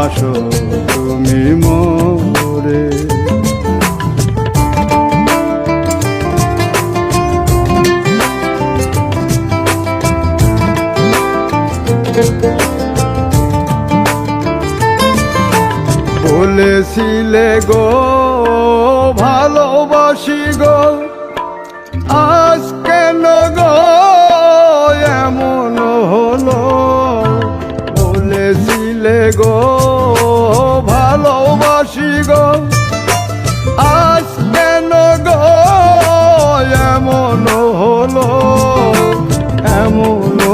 ভালোবাসো তুমি মোরে। বলেছিলে গো ভালোবাসি গো, আজ কেন গো এমন হলো? বলেছিলে গো